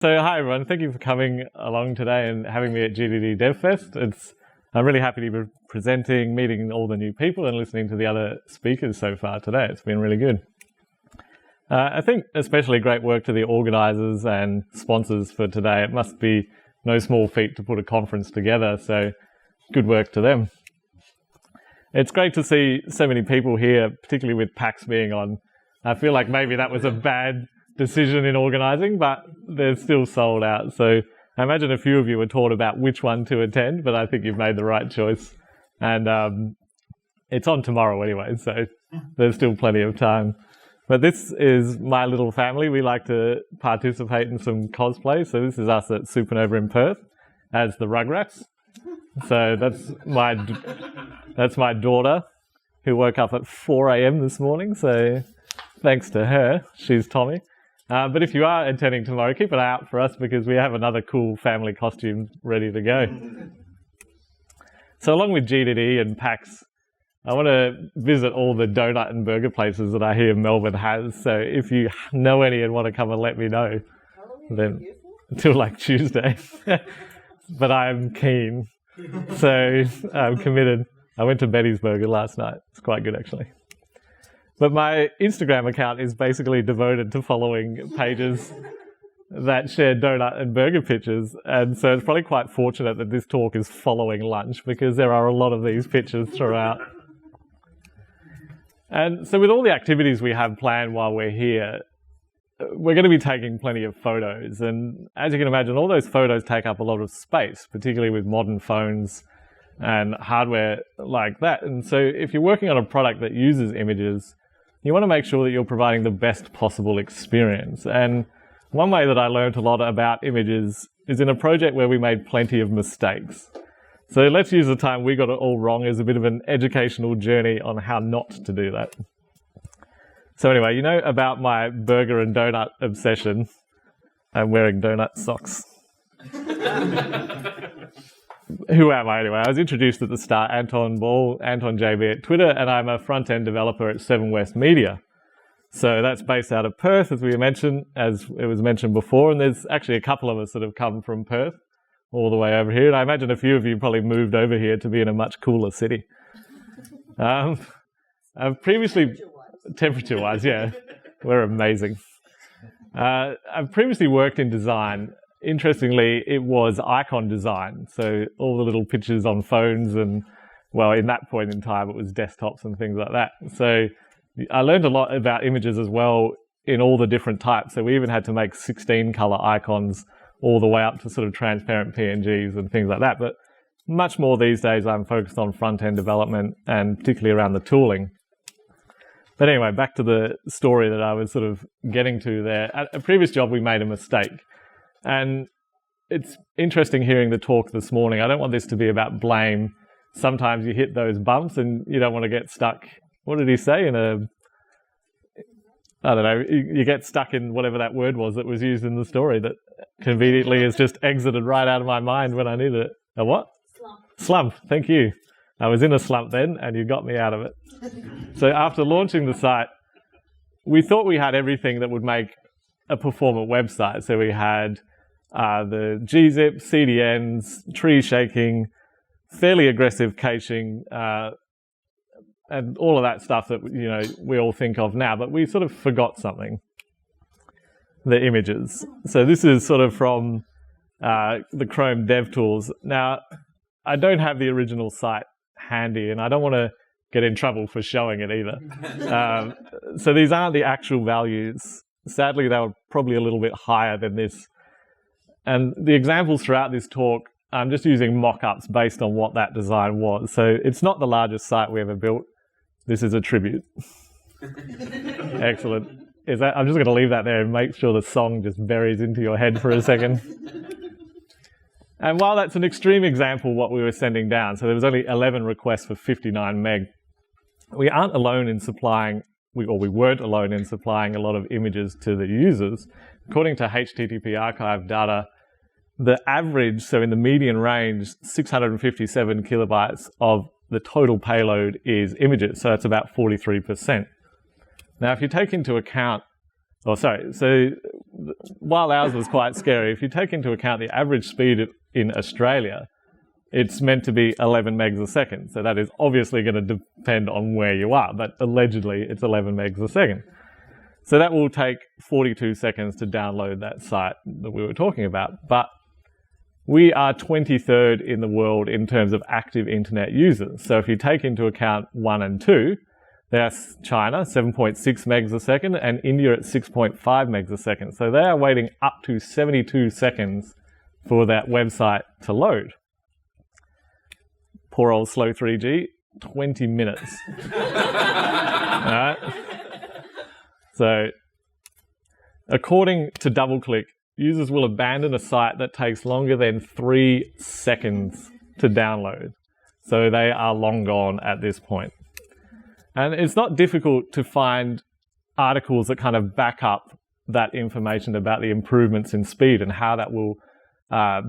So hi everyone, thank you for coming along today and having me at GDD Devfest. I'm really happy to be presenting, meeting all the new people and listening to the other speakers so far today. It's been really good. I think especially great work to the organisers and sponsors for today. It must be no small feat to put a conference together, so good work to them. It's great to see so many people here, particularly with PAX being on. I feel like maybe that was a bad decision in organising, but they're still sold out. So I imagine a few of you were taught about which one to attend, but I think you've made the right choice. And it's on tomorrow anyway, so there's still plenty of time. But this is my little family. We like to participate in some cosplay. So this is us at Supernova in Perth as the Rugrats. So that's my daughter who woke up at 4 a.m. this morning. So thanks to her, she's Tommy. But if you are attending tomorrow, keep an eye out for us because we have another cool family costume ready to go. So along with GDD and PAX, I want to visit all the donut and burger places that I hear Melbourne has. So if you know any and want to come and let me know, then until like Tuesday. But I'm keen. So I'm committed. I went to Betty's Burger last night. It's quite good actually. But my Instagram account is basically devoted to following pages that share donut and burger pictures. And so it's probably quite fortunate that this talk is following lunch because there are a lot of these pictures throughout. And so with all the activities we have planned while we're here, we're going to be taking plenty of photos. And as you can imagine, all those photos take up a lot of space, particularly with modern phones and hardware like that. And so if you're working on a product that uses images, you want to make sure that you're providing the best possible experience. And one way that I learned a lot about images is in a project where we made plenty of mistakes. So let's use the time we got it all wrong as a bit of an educational journey on how not to do that. So anyway, you know about my burger and donut obsession. I'm wearing donut socks. Who am I anyway? I was introduced at the start, Anton Ball, Anton JB at Twitter, and I'm a front-end developer at 7 West Media. So that's based out of Perth, as it was mentioned before, and there's actually a couple of us that have come from Perth all the way over here, and I imagine a few of you probably moved over here to be in a much cooler city. I've previously, temperature-wise, yeah, we're amazing. I've previously worked in design. Interestingly, it was icon design, so all the little pictures on phones and, well, in that point in time, it was desktops and things like that. So I learned a lot about images as well in all the different types. So we even had to make 16 color icons all the way up to sort of transparent PNGs and things like that. But much more these days, I'm focused on front-end development and particularly around the tooling. But anyway, back to the story that I was sort of getting to there. At a previous job, we made a mistake. And it's interesting hearing the talk this morning. I don't want this to be about blame. Sometimes you hit those bumps and you don't want to get stuck. What did he say? I don't know. You get stuck in whatever that word was that was used in the story that conveniently has just exited right out of my mind when I needed it. A what? Slump. Slump. Thank you. I was in a slump then and you got me out of it. So after launching the site, we thought we had everything that would make a performant website. So we had the gzip, CDNs, tree shaking, fairly aggressive caching, and all of that stuff that we all think of now. But we sort of forgot something: the images. So this is sort of from the Chrome Dev Tools. Now, I don't have the original site handy, and I don't want to get in trouble for showing it either. So these aren't the actual values. Sadly, they were probably a little bit higher than this. And the examples throughout this talk, I'm just using mock-ups based on what that design was. So it's not the largest site we ever built. This is a tribute. Excellent. I'm just going to leave that there and make sure the song just buries into your head for a second. And while that's an extreme example, what we were sending down, so there was only 11 requests for 59 meg, we aren't alone in supplying, we weren't alone in supplying a lot of images to the users. According to HTTP archive data, the average, so in the median range, 657 kilobytes of the total payload is images, so that's about 43%. Now, if you take into account, so while ours was quite scary, if you take into account the average speed in Australia, it's meant to be 11 megs a second. So that is obviously going to depend on where you are, but allegedly it's 11 megs a second. So that will take 42 seconds to download that site that we were talking about. But we are 23rd in the world in terms of active internet users. So if you take into account 1 and 2, there's China, 7.6 megs a second, and India at 6.5 megs a second. So they are waiting up to 72 seconds for that website to load. Poor old slow 3G, 20 minutes. All right. So, according to DoubleClick, users will abandon a site that takes longer than 3 seconds to download. So they are long gone at this point. And it's not difficult to find articles that kind of back up that information about the improvements in speed and how that will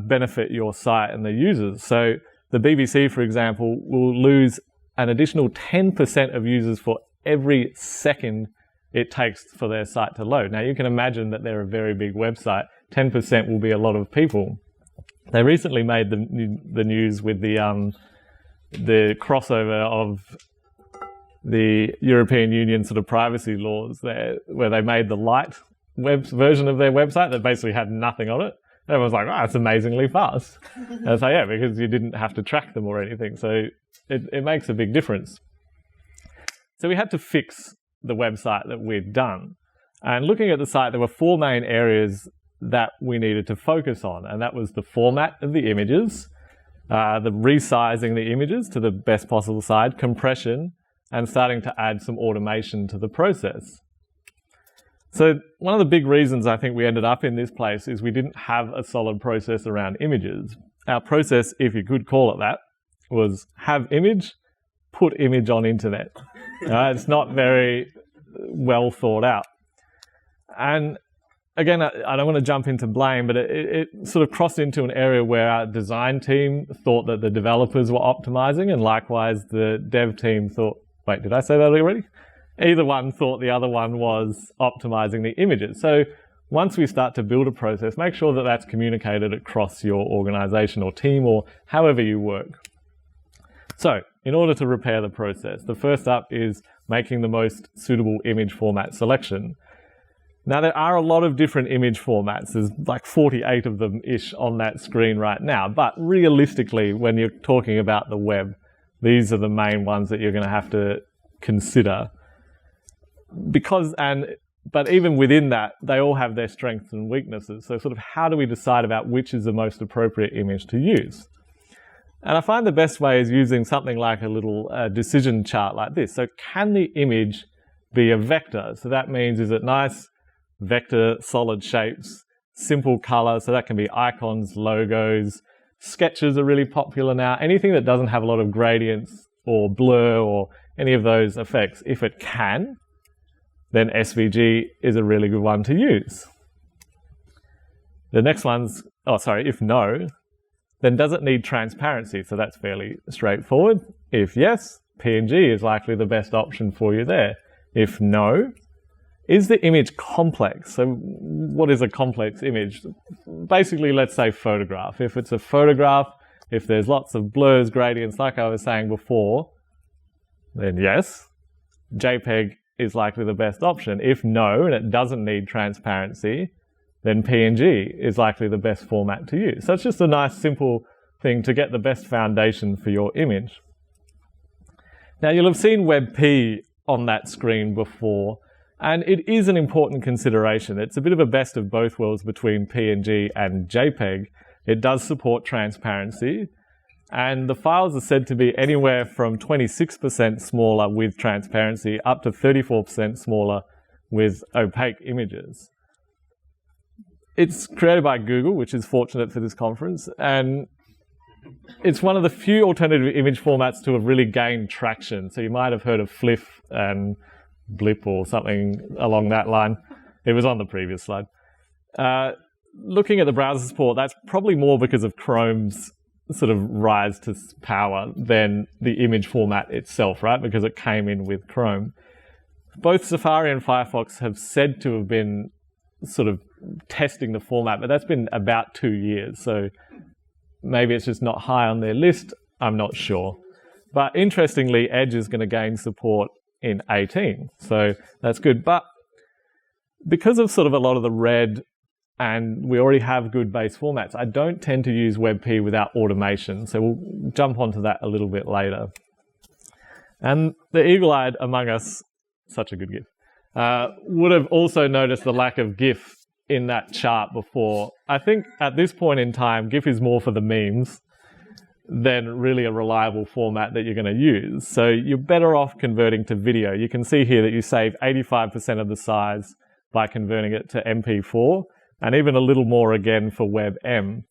benefit your site and the users. So the BBC, for example, will lose an additional 10% of users for every second it takes for their site to load. Now, you can imagine that they're a very big website. 10% will be a lot of people. They recently made the news with the crossover of the European Union sort of privacy laws there, where they made the light web version of their website that basically had nothing on it. And everyone's like, oh, it's amazingly fast. And I say, yeah, because you didn't have to track them or anything. So it makes a big difference. So we had to fix the website that we'd done. And looking at the site, there were 4 main areas that we needed to focus on. And that was the format of the images, the resizing the images to the best possible size, compression, and starting to add some automation to the process. So one of the big reasons I think we ended up in this place is we didn't have a solid process around images. Our process, if you could call it that, was have image, put image on internet. It's not very well thought out. And again, I don't want to jump into blame, but it sort of crossed into an area where our design team thought that the developers were optimizing, and likewise the dev team thought, wait, did I say that already? Either one thought the other one was optimizing the images. So once we start to build a process, make sure that that's communicated across your organization or team or however you work. So in order to repair the process, the first up is making the most suitable image format selection. Now, there are a lot of different image formats. There's like 48 of them-ish on that screen right now. But realistically, when you're talking about the web, these are the main ones that you're going to have to consider. But even within that, they all have their strengths and weaknesses. So sort of how do we decide about which is the most appropriate image to use? And I find the best way is using something like a little decision chart like this. So can the image be a vector? So that means, is it nice vector solid shapes, simple color? So that can be icons, logos. Sketches are really popular now. Anything that doesn't have a lot of gradients or blur or any of those effects. If it can, then SVG is a really good one to use. The next one's, if no, then does it need transparency? So that's fairly straightforward. If yes, PNG is likely the best option for you there. If no, is the image complex? So what is a complex image? Basically, let's say photograph. If it's a photograph, if there's lots of blurs, gradients, like I was saying before, then yes, JPEG is likely the best option. If no, and it doesn't need transparency, then PNG is likely the best format to use. So it's just a nice, simple thing to get the best foundation for your image. Now, you'll have seen WebP on that screen before, and it is an important consideration. It's a bit of a best of both worlds between PNG and JPEG. It does support transparency, and the files are said to be anywhere from 26% smaller with transparency up to 34% smaller with opaque images. It's created by Google, which is fortunate for this conference, and it's one of the few alternative image formats to have really gained traction. So you might have heard of FLIF and Blip or something along that line. It was on the previous slide. Looking at the browser support, that's probably more because of Chrome's sort of rise to power than the image format itself, right? Because it came in with Chrome. Both Safari and Firefox have said to have been sort of testing the format, but that's been about 2 years. So maybe it's just not high on their list. I'm not sure. But interestingly, Edge is going to gain support in 18. So that's good. But because of sort of a lot of the red, and we already have good base formats, I don't tend to use WebP without automation. So we'll jump onto that a little bit later. And the eagle-eyed among us, such a good GIF, would have also noticed the lack of GIF in that chart before. I think at this point in time, GIF is more for the memes than really a reliable format that you're going to use. So you're better off converting to video. You can see here that you save 85% of the size by converting it to MP4, and even a little more again for WebM.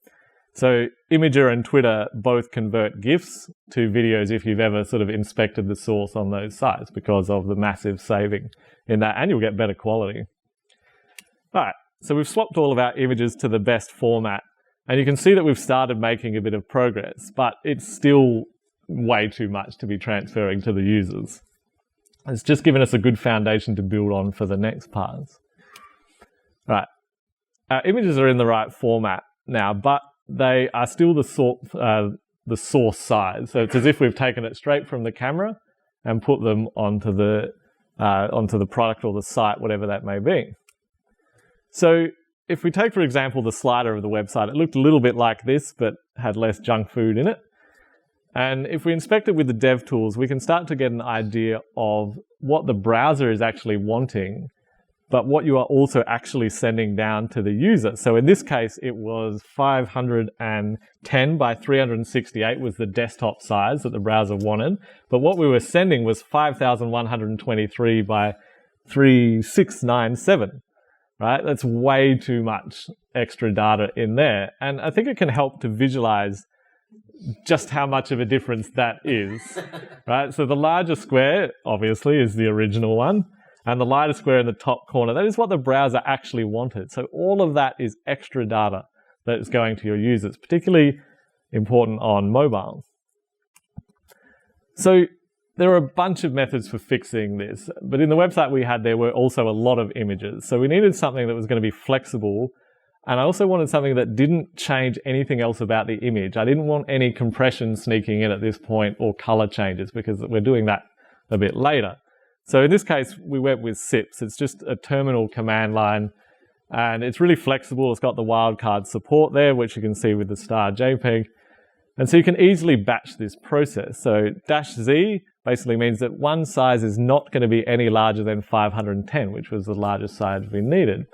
So Imager and Twitter both convert GIFs to videos if you've ever sort of inspected the source on those sites because of the massive saving in that, and you'll get better quality. All right, so we've swapped all of our images to the best format, and you can see that we've started making a bit of progress, but it's still way too much to be transferring to the users. It's just given us a good foundation to build on for the next parts. All right, our images are in the right format now, but they are still the source size. So it's as if we've taken it straight from the camera and put them onto the product or the site, whatever that may be. So if we take, for example, the slider of the website, it looked a little bit like this, but had less junk food in it. And if we inspect it with the dev tools, we can start to get an idea of what the browser is actually wanting, but what you are also actually sending down to the user. So in this case, it was 510 by 368 was the desktop size that the browser wanted. But what we were sending was 5,123 by 3697, right? That's way too much extra data in there. And I think it can help to visualize just how much of a difference that is, right? So the larger square, obviously, is the original one. And the lighter square in the top corner, that is what the browser actually wanted. So all of that is extra data that is going to your users, particularly important on mobile. So there are a bunch of methods for fixing this, but in the website we had, there were also a lot of images. So we needed something that was going to be flexible, and I also wanted something that didn't change anything else about the image. I didn't want any compression sneaking in at this point or color changes, because we're doing that a bit later. So in this case, we went with zips. It's just a terminal command line, and it's really flexible. It's got the wildcard support there, which you can see with the star JPEG. And so you can easily batch this process. So -Z basically means that one size is not going to be any larger than 510, which was the largest size we needed.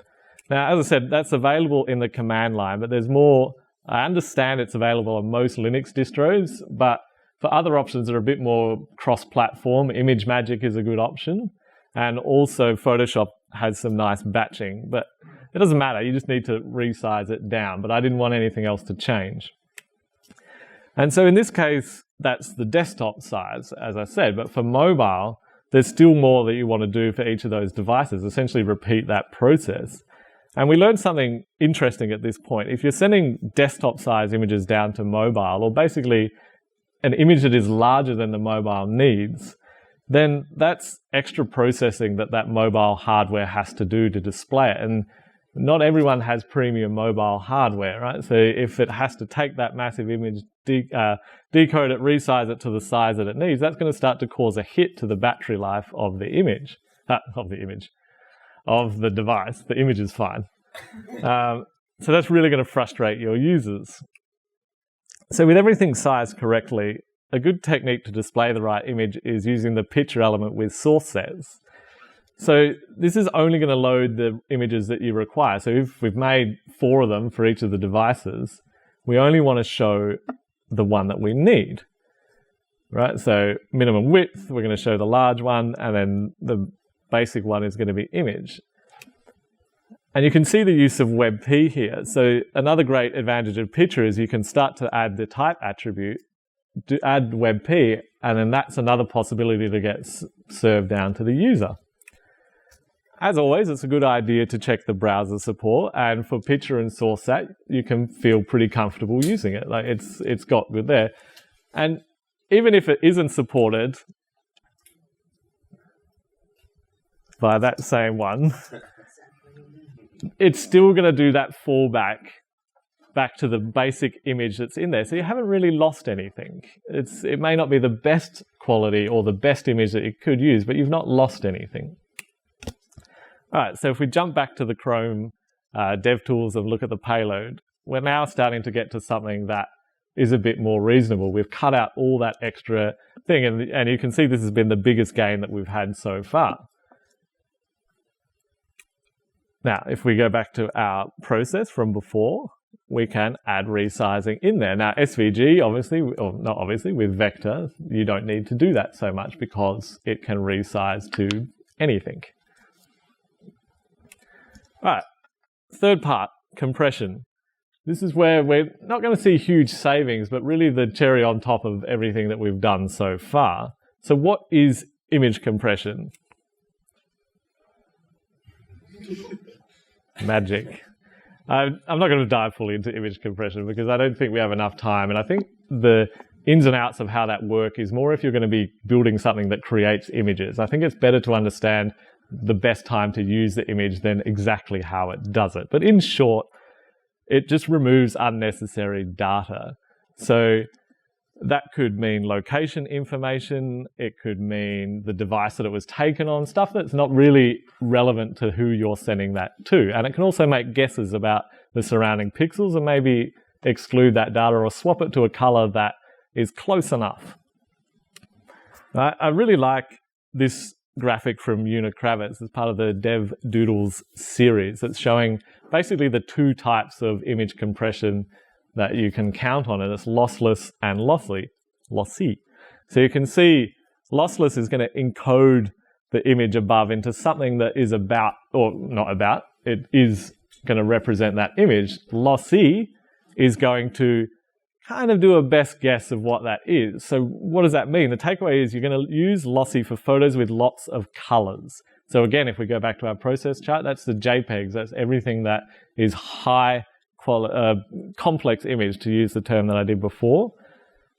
Now, as I said, that's available in the command line, but there's more. I understand it's available on most Linux distros, but for other options that are a bit more cross-platform, ImageMagick is a good option. And also Photoshop has some nice batching, but it doesn't matter. You just need to resize it down, but I didn't want anything else to change. And so in this case, that's the desktop size, as I said, but for mobile, there's still more that you want to do for each of those devices, essentially repeat that process. And we learned something interesting at this point. If you're sending desktop size images down to mobile, or basically an image that is larger than the mobile needs, then that's extra processing that mobile hardware has to do to display it. And not everyone has premium mobile hardware, right? So if it has to take that massive image, decode it, resize it to the size that it needs, that's going to start to cause a hit to the battery life of the image, of the device. The image is fine. So that's really going to frustrate your users. So with everything sized correctly, a good technique to display the right image is using the picture element with source sets. So this is only going to load the images that you require. So if we've made 4 of them for each of the devices, we only want to show the one that we need, right? So minimum width, we're going to show the large one, and then the basic one is going to be image. And you can see the use of WebP here. So another great advantage of picture is you can start to add the type attribute, to add WebP, and then that's another possibility to get served down to the user. As always, it's a good idea to check the browser support, and for picture and source set, you can feel pretty comfortable using it. Like it's got good there. And even if it isn't supported by that same one, it's still going to do that fallback back to the basic image that's in there. So you haven't really lost anything. It may not be the best quality or the best image that you could use, but you've not lost anything. All right, so if we jump back to the Chrome DevTools and look at the payload, we're now starting to get to something that is a bit more reasonable. We've cut out all that extra thing, and you can see this has been the biggest gain that we've had so far. Now, if we go back to our process from before, we can add resizing in there. Now, SVG, obviously, or not obviously, with vector, you don't need to do that so much because it can resize to anything. All right, third part, compression. This is where we're not going to see huge savings, but really the cherry on top of everything that we've done so far. So what is image compression? Magic. I'm not going to dive fully into image compression because I don't think we have enough time. And I think the ins and outs of how that work is more if you're going to be building something that creates images. I think it's better to understand the best time to use the image than exactly how it does it. But in short, it just removes unnecessary data. So that could mean location information, it could mean the device that it was taken on, stuff that's not really relevant to who you're sending that to. And it can also make guesses about the surrounding pixels and maybe exclude that data or swap it to a color that is close enough. I really like this graphic from Una Kravitz as part of the Dev Doodles series. It's showing basically the two types of image compression that you can count on, and it's lossless and lossy. So you can see lossless is going to encode the image above into something that is about, or not about, it is going to represent that image. Lossy is going to kind of do a best guess of what that is. So what does that mean? The takeaway is you're going to use lossy for photos with lots of colors. So again, if we go back to our process chart, that's the JPEGs. That's everything that is high quality, complex image, to use the term that I did before.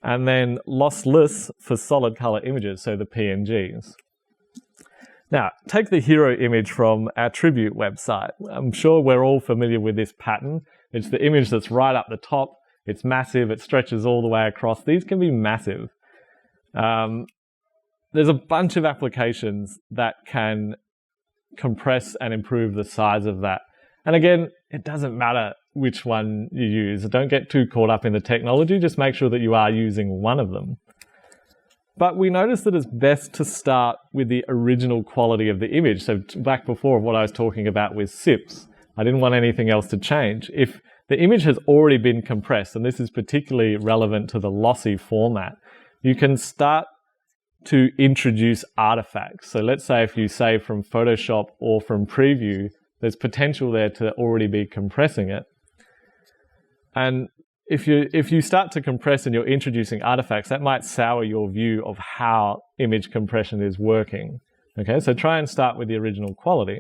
And then lossless for solid color images, so the PNGs. Now, take the hero image from our tribute website. I'm sure we're all familiar with this pattern. It's the image that's right up the top. It's massive. It stretches all the way across. These can be massive. There's a bunch of applications that can compress and improve the size of that. And again, it doesn't matter which one you use. Don't get too caught up in the technology. Just make sure that you are using one of them. But we noticed that it's best to start with the original quality of the image. So back before, what I was talking about with zips, I didn't want anything else to change. If the image has already been compressed, and this is particularly relevant to the lossy format, you can start to introduce artifacts. So let's say if you save from Photoshop or from Preview, there's potential there to already be compressing it. And if you start to compress and you're introducing artifacts, that might sour your view of how image compression is working. Okay, so try and start with the original quality.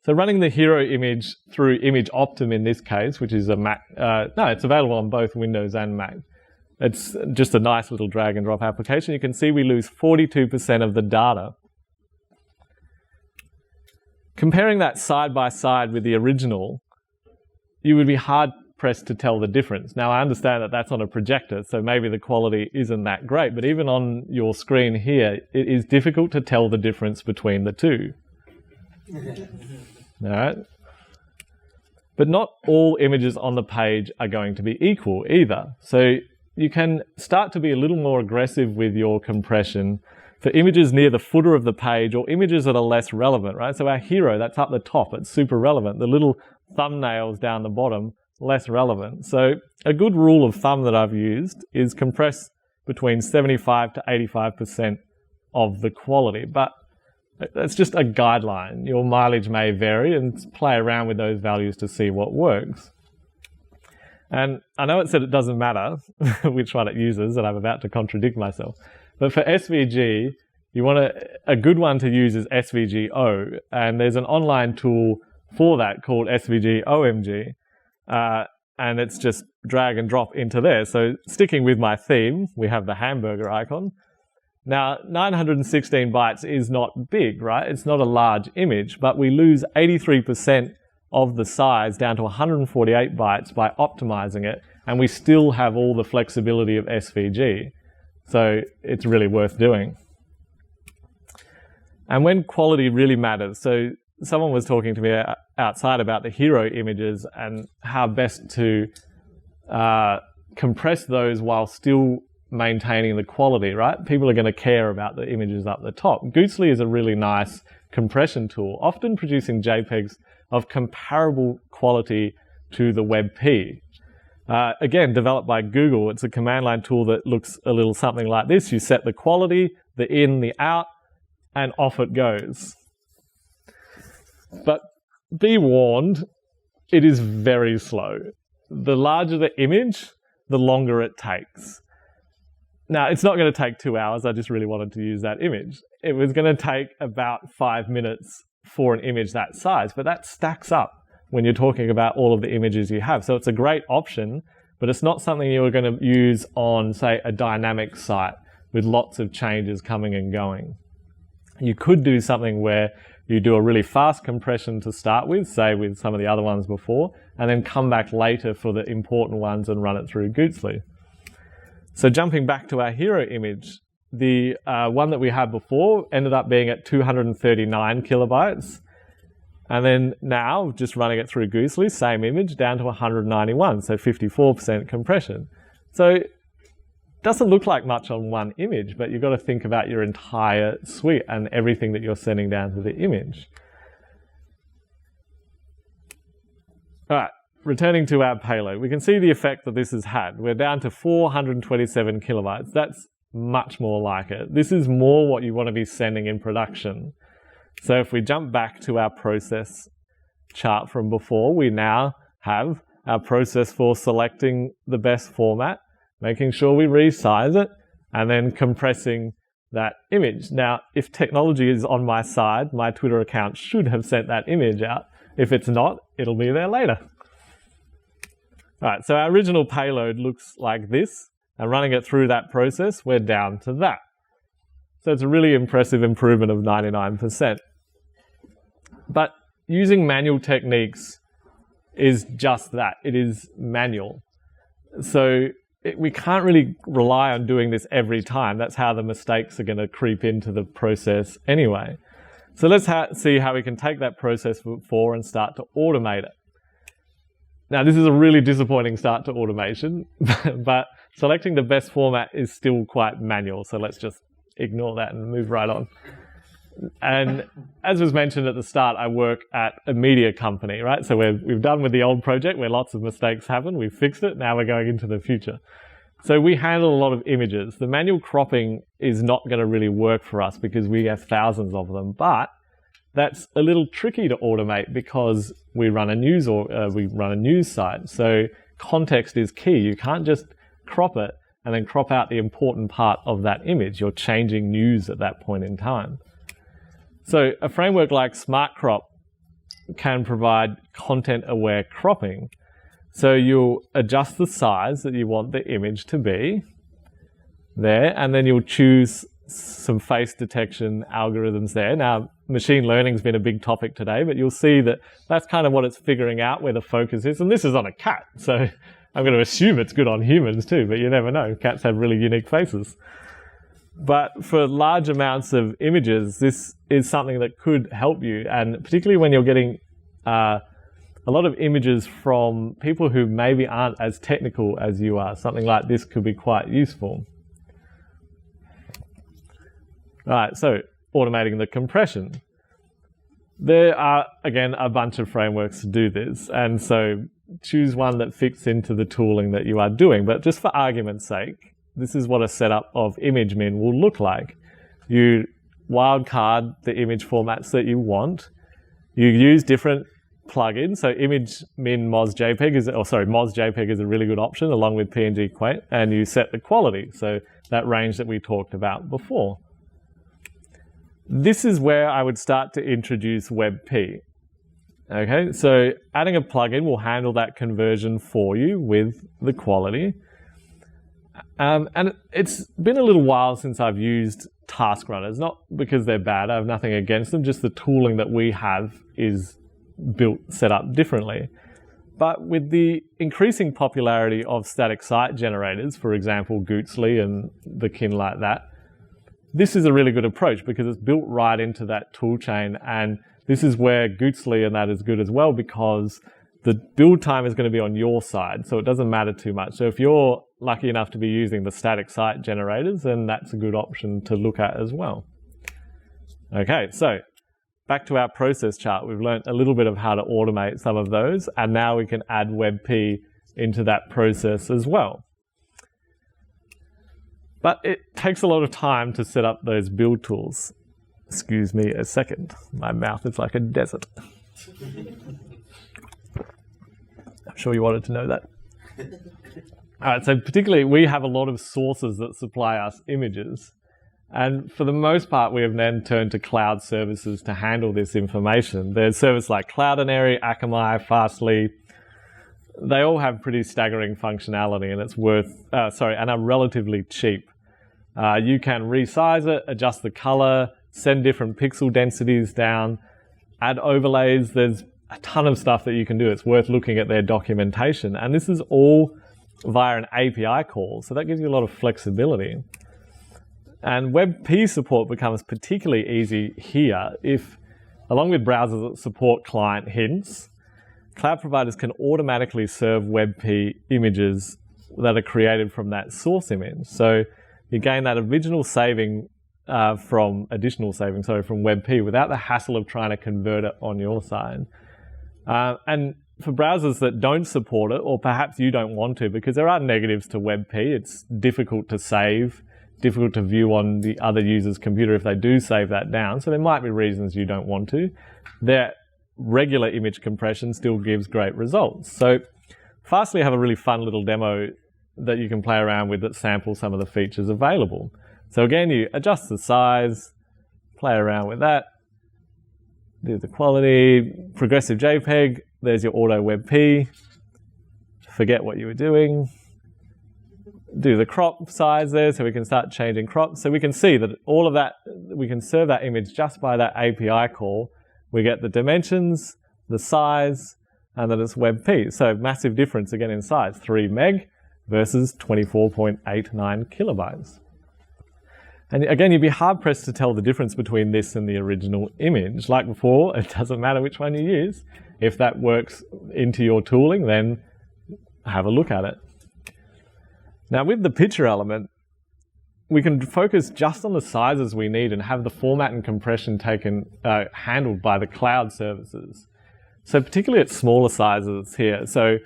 So running the hero image through Image Optim in this case, which is a Mac, it's available on both Windows and Mac. It's just a nice little drag and drop application. You can see we lose 42% of the data. Comparing that side by side with the original, you would be hard pressed to tell the difference. Now, I understand that that's on a projector, so maybe the quality isn't that great, but even on your screen here, it is difficult to tell the difference between the two. All right. But not all images on the page are going to be equal either. So you can start to be a little more aggressive with your compression for images near the footer of the page or images that are less relevant, right? So our hero, that's up the top, it's super relevant. The little thumbnails down the bottom, less relevant. So a good rule of thumb that I've used is compress between 75 to 85% of the quality. But that's just a guideline. Your mileage may vary, and play around with those values to see what works. And I know it said it doesn't matter which one it uses, and I'm about to contradict myself. But for SVG, a good one to use is SVG-O, and there's an online tool for that called SVG-OMG, and it's just drag and drop into there. So sticking with my theme, we have the hamburger icon. Now, 916 bytes is not big, right? It's not a large image, but we lose 83% of the size down to 148 bytes by optimizing it, and we still have all the flexibility of SVG. So it's really worth doing. And when quality really matters, so someone was talking to me outside about the hero images and how best to compress those while still maintaining the quality, right? People are going to care about the images up the top. Gzip is a really nice compression tool, often producing JPEGs of comparable quality to the WebP. Again, developed by Google, it's a command line tool that looks a little something like this. You set the quality, the in, the out, and off it goes. But be warned, it is very slow. The larger the image, the longer it takes. Now, it's not going to take 2 hours. I just really wanted to use that image. It was going to take about 5 minutes for an image that size, but that stacks up when you're talking about all of the images you have. So it's a great option, but it's not something you're going to use on, say, a dynamic site with lots of changes coming and going. You could do something where you do a really fast compression to start with, say with some of the other ones before, and then come back later for the important ones and run it through gzip. So jumping back to our hero image, the one that we had before ended up being at 239 kilobytes. And then now, just running it through gzip, same image, down to 191, so 54% compression. So it doesn't look like much on one image, but you've got to think about your entire suite and everything that you're sending down to the image. All right, returning to our payload, we can see the effect that this has had. We're down to 427 kilobytes. That's much more like it. This is more what you want to be sending in production. So if we jump back to our process chart from before, we now have our process for selecting the best format, making sure we resize it, and then compressing that image. Now, if technology is on my side, my Twitter account should have sent that image out. If it's not, it'll be there later. All right, so our original payload looks like this, and running it through that process, we're down to that. So it's a really impressive improvement of 99%. But using manual techniques is just that. It is manual. So we can't really rely on doing this every time. That's how the mistakes are going to creep into the process anyway. So let's see how we can take that process before and start to automate it. Now, this is a really disappointing start to automation, but selecting the best format is still quite manual. So let's just ignore that and move right on. And as was mentioned at the start, I work at a media company, right? So we've done with the old project where lots of mistakes happen. We've fixed it. Now we're going into the future. So we handle a lot of images. The manual cropping is not going to really work for us because we have thousands of them, but that's a little tricky to automate because we run a news site. So context is key. You can't just crop it and then crop out the important part of that image. You're changing news at that point in time. So a framework like Smart Crop can provide content-aware cropping. So you'll adjust the size that you want the image to be there, and then you'll choose some face detection algorithms there. Now, machine learning's been a big topic today, but you'll see that that's kind of what it's figuring out, where the focus is. And this is on a cat, so I'm going to assume it's good on humans too, but you never know. Cats have really unique faces. But for large amounts of images, this is something that could help you, and particularly when you're getting a lot of images from people who maybe aren't as technical as you are. Something like this could be quite useful. All right, so automating the compression. There are, again, a bunch of frameworks to do this, and so choose one that fits into the tooling that you are doing. But just for argument's sake, this is what a setup of ImageMin will look like. You wildcard the image formats that you want. You use different plugins. So ImageMin MozJPEG is a really good option along with PNG Quaint, and you set the quality. So that range that we talked about before. This is where I would start to introduce WebP. Okay, so adding a plugin will handle that conversion for you with the quality. And it's been a little while since I've used task runners, not because they're bad, I have nothing against them, just the tooling that we have is set up differently. But with the increasing popularity of static site generators, for example, gzip and the kin like that, this is a really good approach because it's built right into that toolchain. And this is where gzip and that is good as well, because the build time is going to be on your side, so it doesn't matter too much. So if you're lucky enough to be using the static site generators, then that's a good option to look at as well. Okay, so back to our process chart. We've learned a little bit of how to automate some of those, and now we can add WebP into that process as well. But it takes a lot of time to set up those build tools. Excuse me a second. My mouth is like a desert. I'm sure you wanted to know that. All right, so particularly we have a lot of sources that supply us images. And for the most part, we have then turned to cloud services to handle this information. There's services like Cautionary, Akamai, Fastly. They all have pretty staggering functionality, and it's and are relatively cheap. You can resize it, adjust the color, send different pixel densities down, add overlays. There's a ton of stuff that you can do. It's worth looking at their documentation. And this is all via an API call, so that gives you a lot of flexibility. And WebP support becomes particularly easy here if, along with browsers that support client hints, cloud providers can automatically serve WebP images that are created from that source image. So you gain that additional saving from WebP without the hassle of trying to convert it on your side. And for browsers that don't support it, or perhaps you don't want to, because there are negatives to WebP, it's difficult to save, difficult to view on the other user's computer if they do save that down. So there might be reasons you don't want to. Their regular image compression still gives great results. So Fastly have a really fun little demo that you can play around with that samples some of the features available. So again, you adjust the size, play around with that, do the quality, progressive JPEG, there's your auto WebP, forget what you were doing, do the crop size there so we can start changing crops. So we can see that all of that, we can serve that image just by that API call. We get the dimensions, the size, and then it's WebP. So massive difference again in size, 3 meg versus 24.89 kilobytes. And again, you'd be hard pressed to tell the difference between this and the original image. Like before, it doesn't matter which one you use. If that works into your tooling, then have a look at it. Now with the picture element, we can focus just on the sizes we need and have the format and compression handled by the cloud services. So particularly at smaller sizes here. So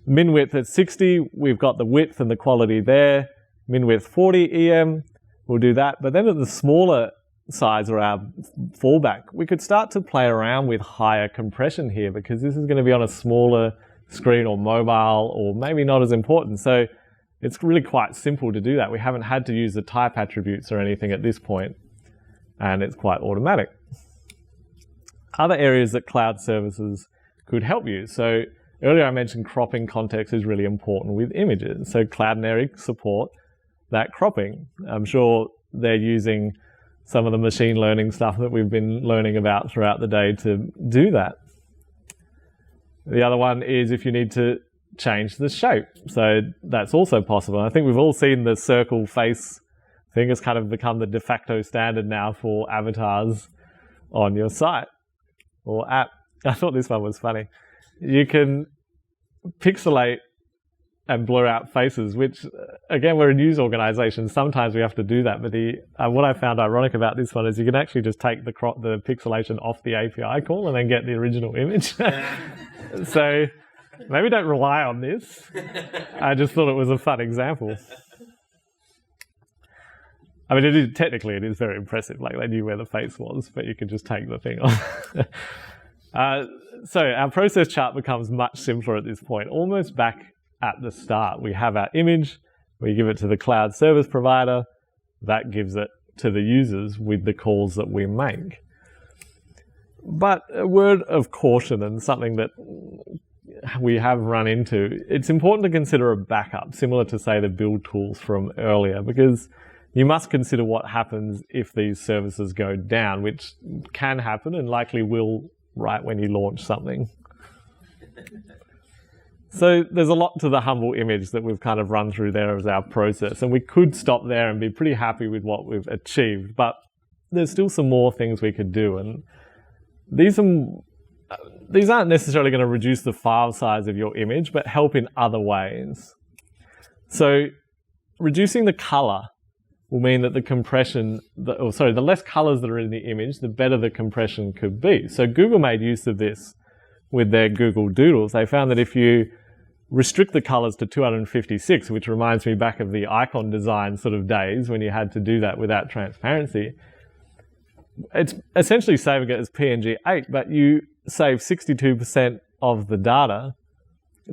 min width at 60, we've got the width and the quality there. Min width 40 EM, we'll do that. But then at the smaller size, or our fallback, we could start to play around with higher compression here, because this is going to be on a smaller screen or mobile, or maybe not as important. So it's really quite simple to do that. We haven't had to use the type attributes or anything at this point, and it's quite automatic. Other areas that cloud services could help you. So earlier I mentioned cropping context is really important with images. So Cautionary support that cropping. I'm sure they're using some of the machine learning stuff that we've been learning about throughout the day to do that. The other one is if you need to change the shape. So that's also possible. I think we've all seen the circle face thing has kind of become the de facto standard now for avatars on your site or app. I thought this one was funny. You can pixelate and blur out faces, which, again, we're a news organization. Sometimes we have to do that. But what I found ironic about this one is you can actually just take the pixelation off the API call and then get the original image. So maybe don't rely on this. I just thought it was a fun example. I mean, technically it is very impressive. Like, they knew where the face was, but you could just take the thing off. So our process chart becomes much simpler at this point, almost back at the start. We have our image, we give it to the cloud service provider, that gives it to the users with the calls that we make. But a word of caution, and something that we have run into, it's important to consider a backup, similar to, say, the build tools from earlier, because you must consider what happens if these services go down, which can happen and likely will right when you launch something. So there's a lot to the humble image that we've kind of run through there as our process, and we could stop there and be pretty happy with what we've achieved, but there's still some more things we could do, and these aren't necessarily going to reduce the file size of your image, but help in other ways. So reducing the color will mean that the compression, the less colors that are in the image, the better the compression could be. So Google made use of this with their Google Doodles. They found that if you restrict the colors to 256, which reminds me back of the icon design sort of days when you had to do that without transparency, it's essentially saving it as PNG 8, but you save 62% of the data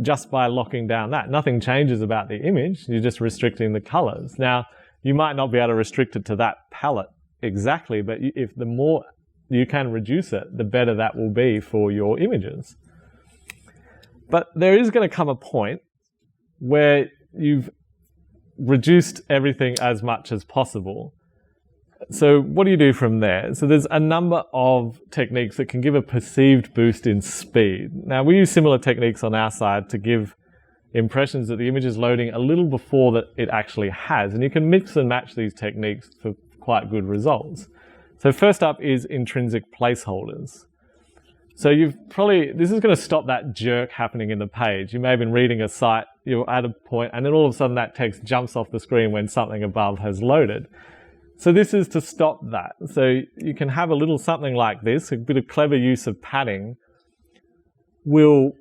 just by locking down that. Nothing changes about the image, you're just restricting the colors. Now, you might not be able to restrict it to that palette exactly, but if the more you can reduce it, the better that will be for your images. But there is going to come a point where you've reduced everything as much as possible. So what do you do from there? So there's a number of techniques that can give a perceived boost in speed. Now, we use similar techniques on our side to give impressions that the image is loading a little before that it actually has. And you can mix and match these techniques for quite good results. So first up is intrinsic placeholders. So this is going to stop that jerk happening in the page. You may have been reading a site, you're at a point, and then all of a sudden that text jumps off the screen when something above has loaded. So this is to stop that. So you can have a little something like this, a bit of clever use of padding will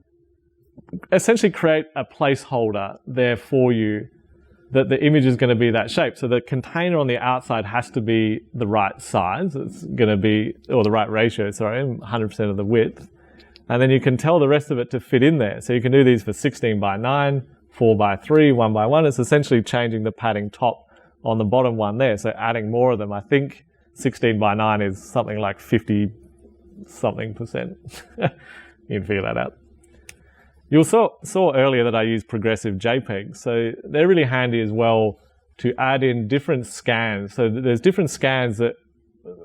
essentially create a placeholder there for you that the image is going to be that shape. So the container on the outside has to be the right size. It's going to be, or the right ratio, sorry, 100% of the width. And then you can tell the rest of it to fit in there. So you can do these for 16 by 9, 4 by 3, 1 by 1. It's essentially changing the padding top on the bottom one there. So adding more of them. I think 16 by 9 is something like 50 something percent. You can figure that out. You saw earlier that I use progressive JPEGs, so they're really handy as well to add in different scans. So there's different scans that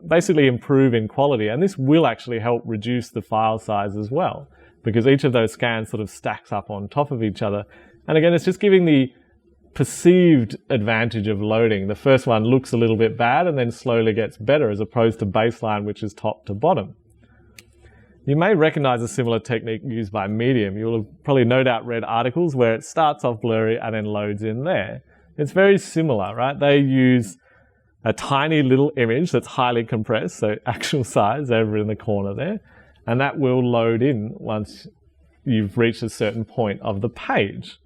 basically improve in quality, and this will actually help reduce the file size as well, because each of those scans sort of stacks up on top of each other. And again, it's just giving the perceived advantage of loading. The first one looks a little bit bad and then slowly gets better, as opposed to baseline, which is top to bottom. You may recognize a similar technique used by Medium. You'll have probably no doubt read articles where it starts off blurry and then loads in there. It's very similar, right? They use a tiny little image that's highly compressed, so actual size over in the corner there, and that will load in once you've reached a certain point of the page.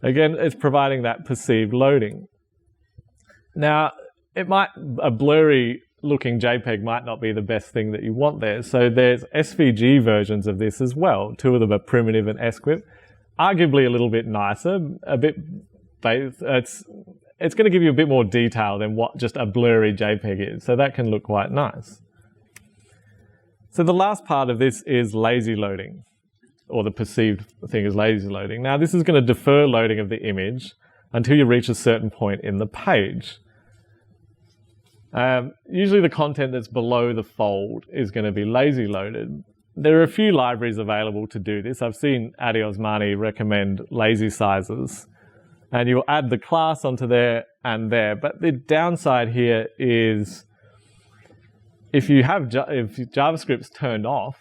Again, it's providing that perceived loading. Now, a blurry looking JPEG might not be the best thing that you want there. So there's SVG versions of this as well. Two of them are primitive and squip. Arguably a little bit nicer, it's going to give you a bit more detail than what just a blurry JPEG is. So that can look quite nice. So the last part of this is lazy loading, or the perceived thing is lazy loading. Now this is going to defer loading of the image until you reach a certain point in the page. Usually the content that's below the fold is going to be lazy loaded. There are a few libraries available to do this. I've seen Adi Osmani recommend lazy sizes, and you'll add the class onto there and there. But the downside here is if JavaScript's turned off,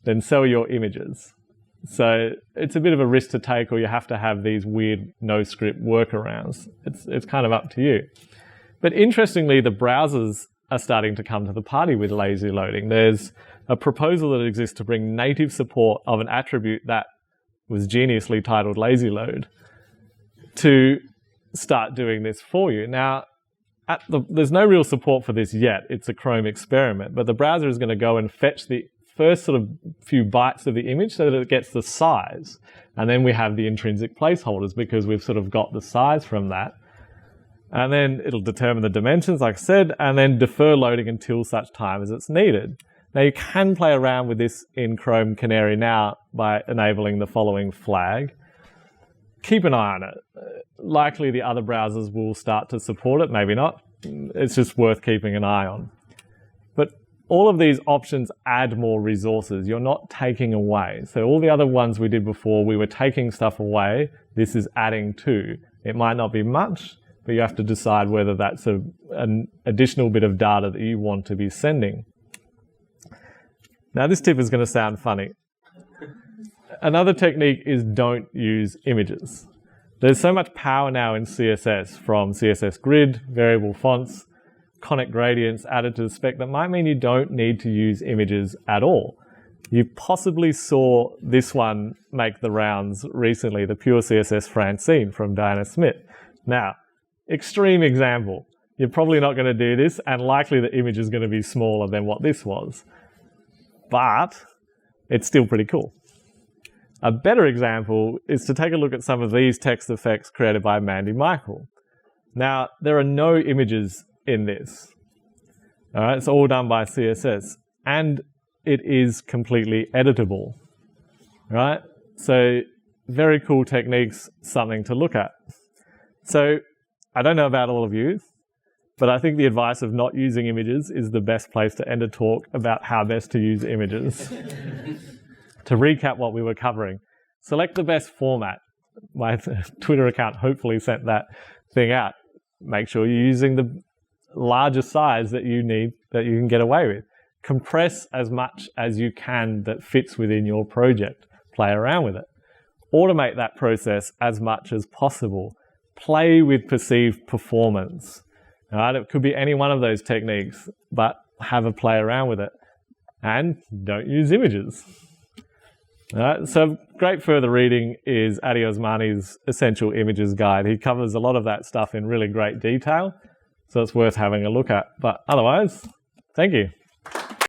then so are your images. So it's a bit of a risk to take, or you have to have these weird no script workarounds. It's kind of up to you. But interestingly, the browsers are starting to come to the party with lazy loading. There's a proposal that exists to bring native support of an attribute that was geniusly titled lazy load to start doing this for you. Now, there's no real support for this yet. It's a Chrome experiment, but the browser is going to go and fetch the first sort of few bytes of the image so that it gets the size. And then we have the intrinsic placeholders because we've sort of got the size from that. And then it'll determine the dimensions, like I said, and then defer loading until such time as it's needed. Now you can play around with this in Chrome Canary now by enabling the following flag. Keep an eye on it. Likely the other browsers will start to support it, maybe not. It's just worth keeping an eye on. But all of these options add more resources. You're not taking away. So all the other ones we did before, we were taking stuff away. This is adding to. It might not be much, but you have to decide whether that's an additional bit of data that you want to be sending. Now, this tip is going to sound funny. Another technique is don't use images. There's so much power now in CSS, from CSS grid, variable fonts, conic gradients added to the spec, that might mean you don't need to use images at all. You possibly saw this one make the rounds recently, the pure CSS Francine from Diana Smith. Now, extreme example. You're probably not going to do this, and likely the image is going to be smaller than what this was. But it's still pretty cool. A better example is to take a look at some of these text effects created by Mandy Michael. Now, there are no images in this. All right, it's all done by CSS, and it is completely editable. Right? So, very cool techniques, something to look at. So, I don't know about all of you, but I think the advice of not using images is the best place to end a talk about how best to use images. To recap what we were covering, select the best format. My Twitter account hopefully sent that thing out. Make sure you're using the largest size that you need, that you can get away with. Compress as much as you can that fits within your project. Play around with it. Automate that process as much as possible. Play with perceived performance. All right? It could be any one of those techniques, but have a play around with it. And don't use images. All right, so great further reading is Adi Osmani's Essential Images Guide. He covers a lot of that stuff in really great detail, so it's worth having a look at. But otherwise, thank you.